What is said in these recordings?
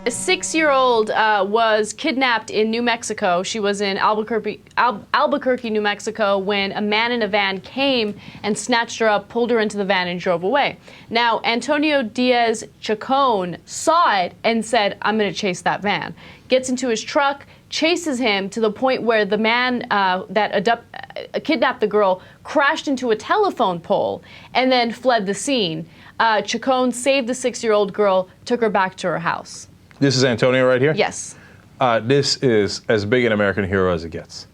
A 6-year-old was kidnapped in New Mexico. She was in Albuquerque, New Mexico, when a man in a van came and snatched her up, pulled her into the van, and drove away. Now, Antonio Diaz Chacon saw it and said, "I'm going to chase that van." Gets into his truck, chases him to the point where the man that kidnapped the girl crashed into a telephone pole and then fled the scene. Chacon saved the 6-year-old girl, took her back to her house. This is Antonio right here? Yes. This is as big an American hero as it gets.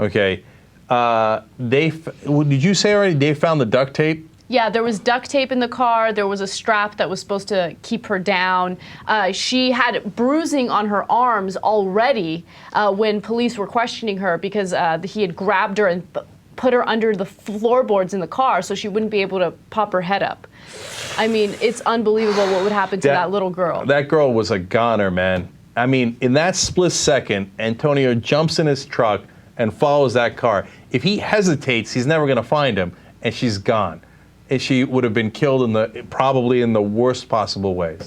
Okay. Did you say already they found the duct tape? Yeah, there was duct tape in the car. There was a strap that was supposed to keep her down. She had bruising on her arms already when police were questioning her because he had grabbed her and put her under the floorboards in the car so she wouldn't be able to pop her head up. I mean, it's unbelievable what would happen to that little girl. That girl was a goner, man. I mean, in that split second, Antonio jumps in his truck and follows that car. If he hesitates, he's never going to find him, and she's gone. And she would have been killed probably in the worst possible ways.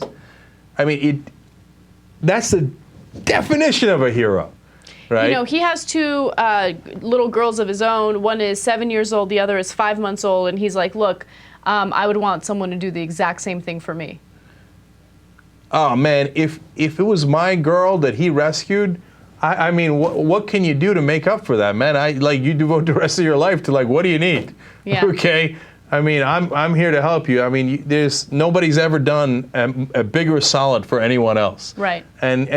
I mean, that's the definition of a hero, right? You know, he has two little girls of his own. One is 7 years old, the other is 5 months old, and he's like, look, I would want someone to do the exact same thing for me. Oh, man, if it was my girl that he rescued, I mean, what can you do to make up for that, man? You devote the rest of your life to, what do you need? Yeah. Okay? I mean, I'm here to help you. I mean, nobody's ever done a bigger solid for anyone else. Right. And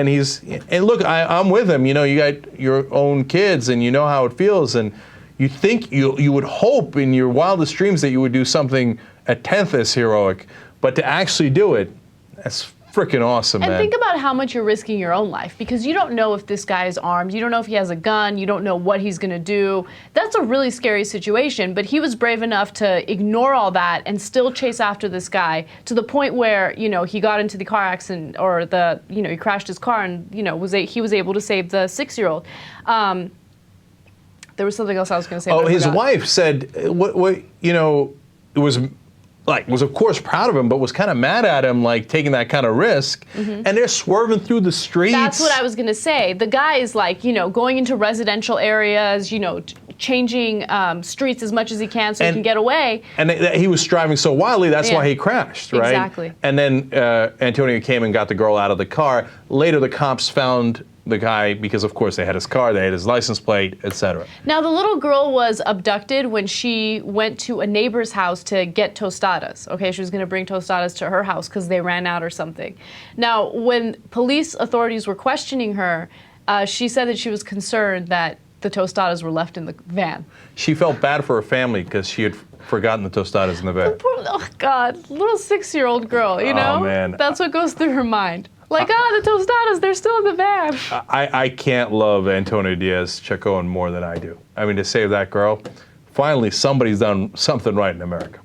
look, I'm with him. You know, you got your own kids, and you know how it feels, and you think you would hope in your wildest dreams that you would do something a tenth as heroic, but to actually do it, that's freaking awesome, man. And think about how much you're risking your own life, because you don't know if this guy is armed, you don't know if he has a gun, you don't know what he's going to do. That's a really scary situation, but he was brave enough to ignore all that and still chase after this guy to the point where, you know, he got into the car accident, or he crashed his car, and, you know, he was able to save the 6-year-old. There was something else I was going to say. Oh, his wife said, you know, it was of course proud of him, but was kind of mad at him, taking that kind of risk. Mm-hmm. And they're swerving through the streets. That's what I was going to say. The guy is going into residential areas, changing streets as much as he can so he can get away. And he was driving so wildly, that's why he crashed, right? Exactly. And then Antonio came and got the girl out of the car. Later, the cops found the guy because, of course, they had his car, they had his license plate, etc. Now, the little girl was abducted when she went to a neighbor's house to get tostadas. Okay, she was going to bring tostadas to her house because they ran out or something. Now, when police authorities were questioning her, she said that she was concerned that the tostadas were left in the van. She felt bad for her family because she had forgotten the tostadas in the van. Oh, God, little 6-year-old girl, you know? Oh, man. That's what goes through her mind. The tostadas, they're still in the van. I can't love Antonio Diaz Chacon more than I do. I mean, to save that girl, finally somebody's done something right in America.